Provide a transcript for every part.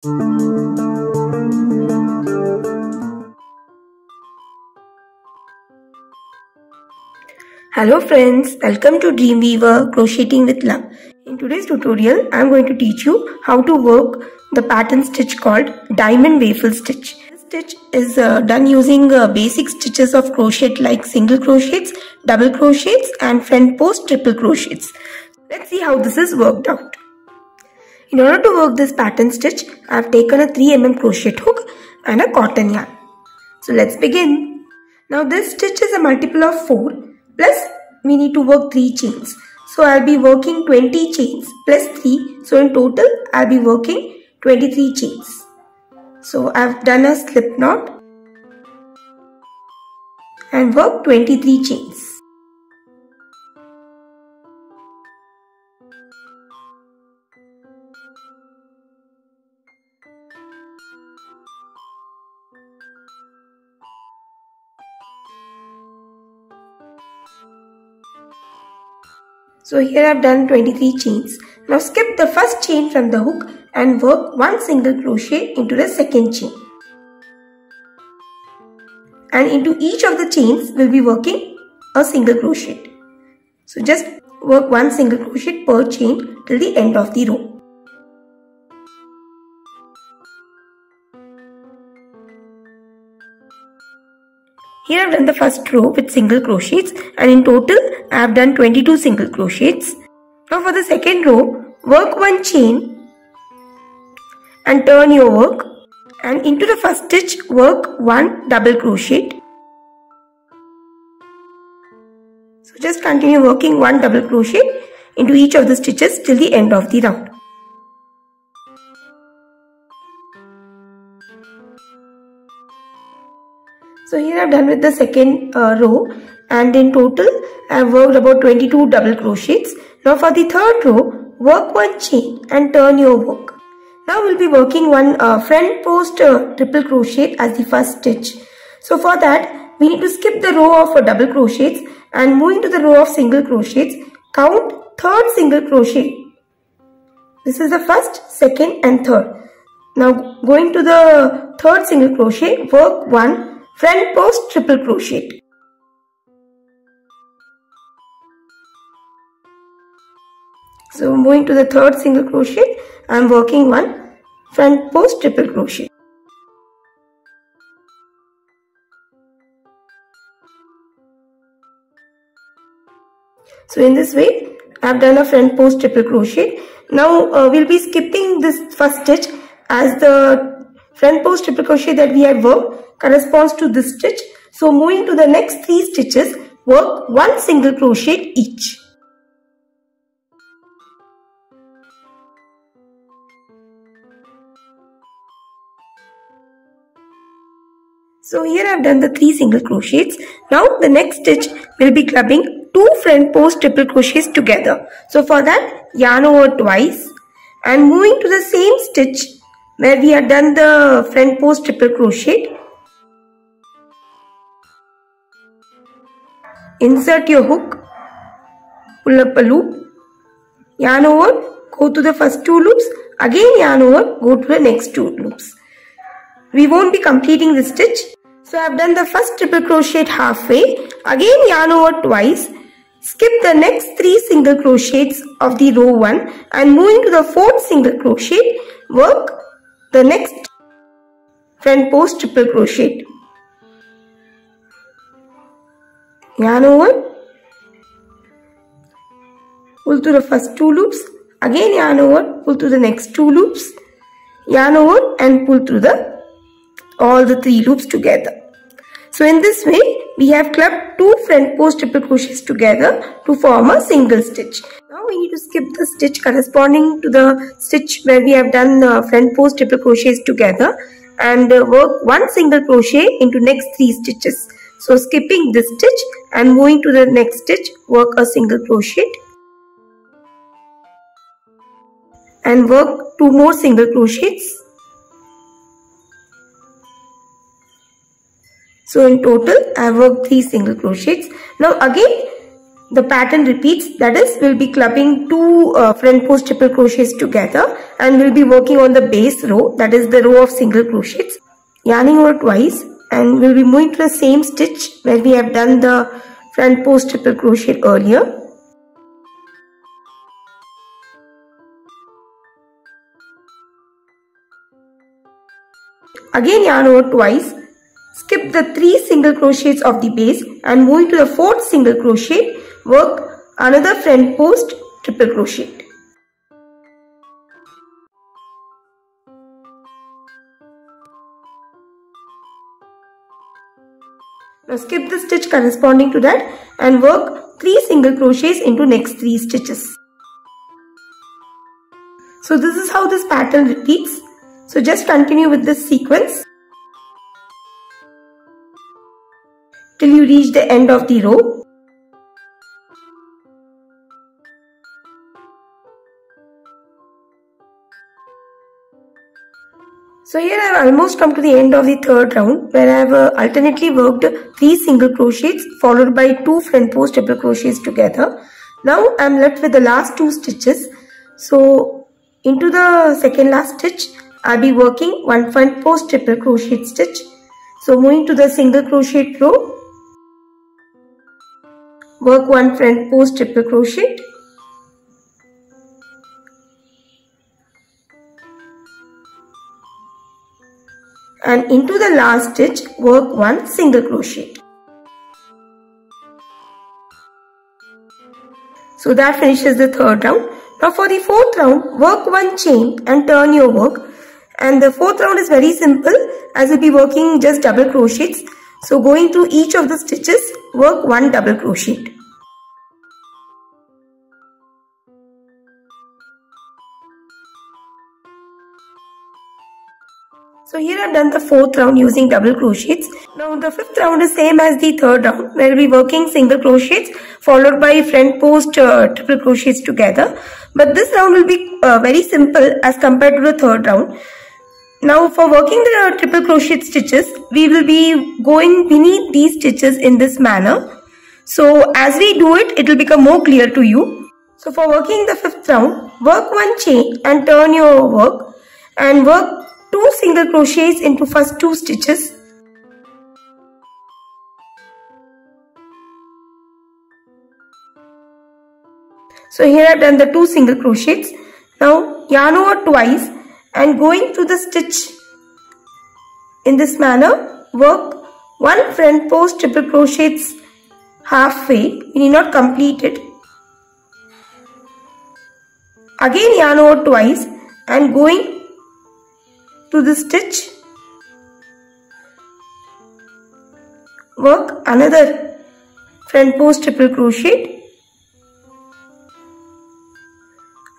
Hello friends, welcome to Dreamweaver Crocheting with Love. In today's tutorial, I am going to teach you how to work the pattern stitch called Diamond Waffle Stitch. This stitch is done using basic stitches of crochet like single crochets, double crochets and front post triple crochets. Let's see how this is worked out. In order to work this pattern stitch, I have taken a 3 mm crochet hook and a cotton yarn. So let's begin. Now this stitch is a multiple of 4. Plus we need to work 3 chains. So I'll be working 20 chains plus 3. So in total I'll be working 23 chains. So I've done a slip knot and worked 23 chains. So here I have done 23 chains. Now skip the first chain from the hook and work 1 single crochet into the second chain. And into each of the chains we'll be working a single crochet. So just work 1 single crochet per chain till the end of the row. Here I have done the first row with single crochets and in total I have done 22 single crochets. Now for the second row, work 1 chain and turn your work, and into the first stitch work 1 double crochet. So just continue working 1 double crochet into each of the stitches till the end of the round. So here I have done with the second row, and in total I have worked about 22 double crochets. Now for the third row, work 1 chain and turn your work. Now we will be working 1 front post triple crochet as the first stitch. So for that we need to skip the row of double crochets and move into the row of single crochets. Count third single crochet. This is the first, second and third. Now going to the third single crochet, work 1 front post triple crochet. So moving to the third single crochet, I am working 1 front post triple crochet. So in this way I have done a front post triple crochet. Now we'll be skipping this first stitch as the front post triple crochet that we have worked corresponds to this stitch. So moving to the next 3 stitches, work 1 single crochet each. So here I have done the 3 single crochets. Now the next stitch will be clubbing 2 front post triple crochets together. So for that, yarn over twice and moving to the same stitch where we have done the front post triple crochet. Insert your hook, pull up a loop, yarn over, go to the first 2 loops, again yarn over, go to the next 2 loops. We won't be completing this stitch. So I have done the first triple crochet halfway, again yarn over twice, skip the next 3 single crochets of the row 1 and moving to the 4th single crochet, work the next front post triple crochet. Yarn over, pull through the first 2 loops, again yarn over, pull through the next 2 loops, yarn over and pull through all the 3 loops together. So in this way we have clubbed 2 front post triple crochets together to form a single stitch. Now we need to skip the stitch corresponding to the stitch where we have done the front post triple crochets together and work 1 single crochet into next 3 stitches. So skipping this stitch and moving to the next stitch, work a single crochet and work 2 more single crochets. So in total I have worked 3 single crochets. Now again the pattern repeats. That is, we'll be clubbing two front post triple crochets together and we'll be working on the base row, that is the row of single crochets, yarning over twice, and we'll be moving to the same stitch where we have done the front post triple crochet earlier. Again yarn over twice, skip the 3 single crochets of the base and moving to the 4th single crochet, work another front post triple crochet. Now skip the stitch corresponding to that and work 3 single crochets into next 3 stitches. So this is how this pattern repeats. So just continue with this sequence till you reach the end of the row. So here I have almost come to the end of the third round, where I have alternately worked 3 single crochets followed by 2 front post triple crochets together. Now I am left with the last 2 stitches. So into the second last stitch I will be working 1 front post triple crochet stitch. So moving to the single crochet row, work 1 front post triple crochet, and into the last stitch work 1 single crochet. So that finishes the third round. Now for the fourth round, work 1 chain and turn your work. And the fourth round is very simple, as we'll be working just double crochets. So going through each of the stitches, work 1 double crochet. So here I've done the fourth round using double crochets. Now the fifth round is same as the third round, where we'll be working single crochets followed by front post triple crochets together. But this round will be very simple as compared to the third round. Now for working the triple crochet stitches, we will be going beneath these stitches in this manner. So as we do it, it will become more clear to you. So for working the fifth round, work 1 chain and turn your work and work 2 single crochets into first 2 stitches. So here I have done the 2 single crochets. Now yarn over twice and going through the stitch in this manner, work 1 front post triple crochets halfway. You need not complete it. Again yarn over twice and going to the stitch, work another front post triple crochet.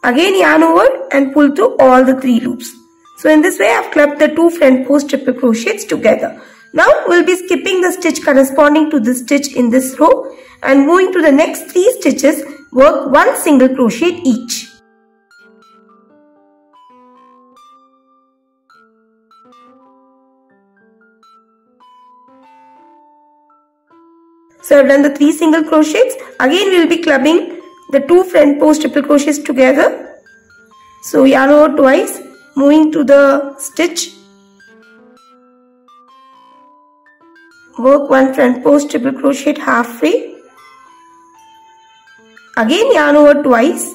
Again yarn over and pull through all the 3 loops. So in this way I have clubbed the 2 front post triple crochets together. Now we will be skipping the stitch corresponding to this stitch in this row and moving to the next 3 stitches, work 1 single crochet each. So I have done the 3 single crochets. Again we will be clubbing the 2 front post triple crochets together. So yarn over twice, moving to the stitch, work 1 front post triple crochet halfway. Again yarn over twice,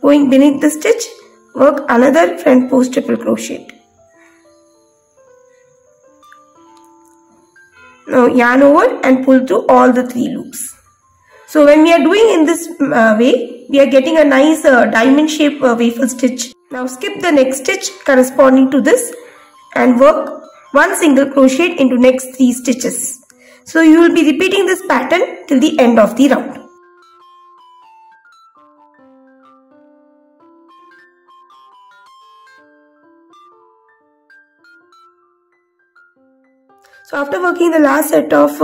going beneath the stitch, work another front post triple crochet. Now yarn over and pull through all the 3 loops. So when we are doing in this way, we are getting a nice diamond shape waffle stitch. Now skip the next stitch corresponding to this and work 1 single crochet into next 3 stitches. So you will be repeating this pattern till the end of the round. So after working the last set of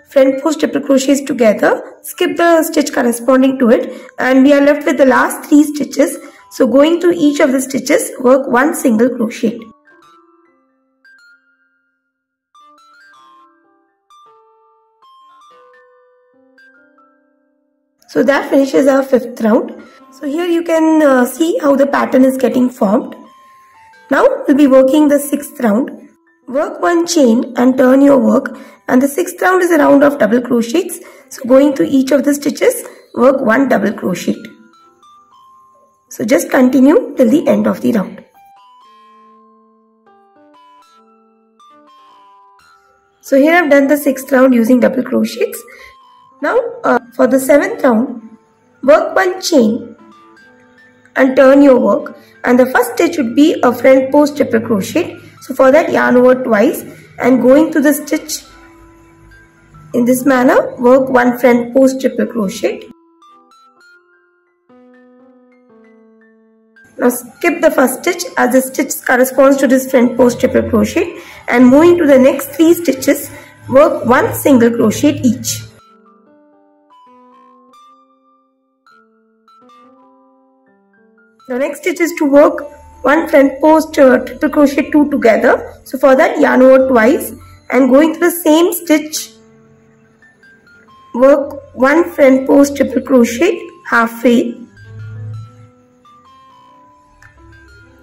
front post triple crochets together, skip the stitch corresponding to it and we are left with the last 3 stitches. So going through each of the stitches, work 1 single crochet. So that finishes our 5th round. So here you can see how the pattern is getting formed. Now we'll be working the 6th round. Work 1 chain and turn your work, and the 6th round is a round of double crochets. So going through each of the stitches, work 1 double crochet. So just continue till the end of the round. So here I've done the 6th round using double crochets. Now for the 7th round, work 1 chain and turn your work, and the first stitch would be a front post triple crochet. So for that, yarn over twice and going through the stitch in this manner, work 1 front post triple crochet. Now skip the first stitch as the stitch corresponds to this front post triple crochet, and moving to the next 3 stitches, work 1 single crochet each. The next stitch is to work 1 front post triple crochet 2 together. So for that, yarn over twice and going through the same stitch, work 1 front post triple crochet halfway.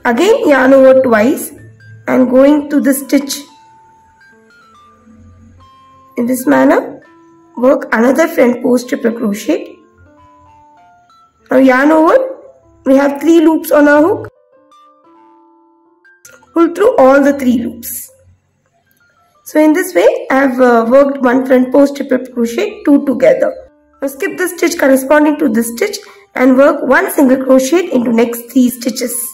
Again yarn over twice and going to the stitch in this manner, work another front post triple crochet. Now yarn over, we have 3 loops on our hook. Pull through all the 3 loops. So in this way I have worked 1 front post triple crochet 2 together. Now skip the stitch corresponding to this stitch and work 1 single crochet into next 3 stitches.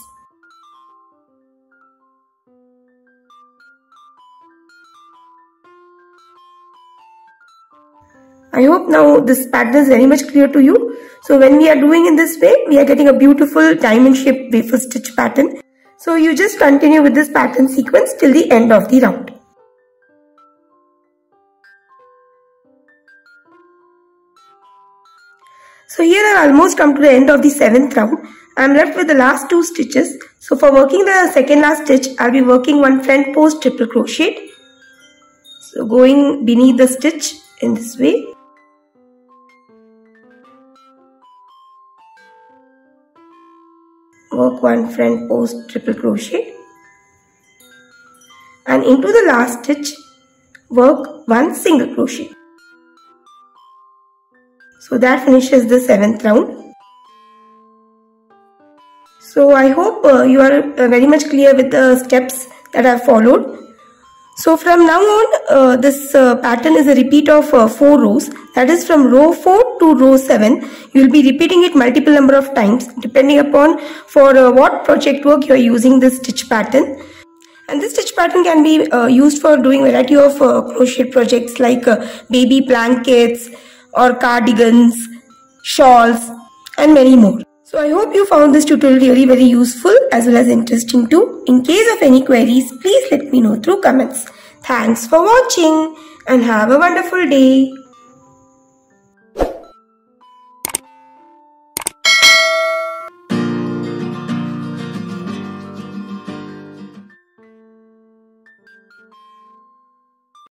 I hope now this pattern is very much clear to you. So when we are doing in this way, we are getting a beautiful diamond shaped waffle stitch pattern. So you just continue with this pattern sequence till the end of the round. So here I have almost come to the end of the 7th round. I am left with the last 2 stitches. So for working the second last stitch, I will be working 1 front post triple crochet. So going beneath the stitch in this way. Work 1 front post triple crochet, and into the last stitch work 1 single crochet. So that finishes the 7th round. So I hope you are very much clear with the steps that I have followed. So from now on, this pattern is a repeat of 4 rows. That is from row 4 to row 7. You will be repeating it multiple number of times depending upon for what project work you are using this stitch pattern. And this stitch pattern can be used for doing a variety of crochet projects like baby blankets or cardigans, shawls, and many more. So I hope you found this tutorial really very useful as well as interesting too. In case of any queries, please let me know through comments. Thanks for watching and have a wonderful day.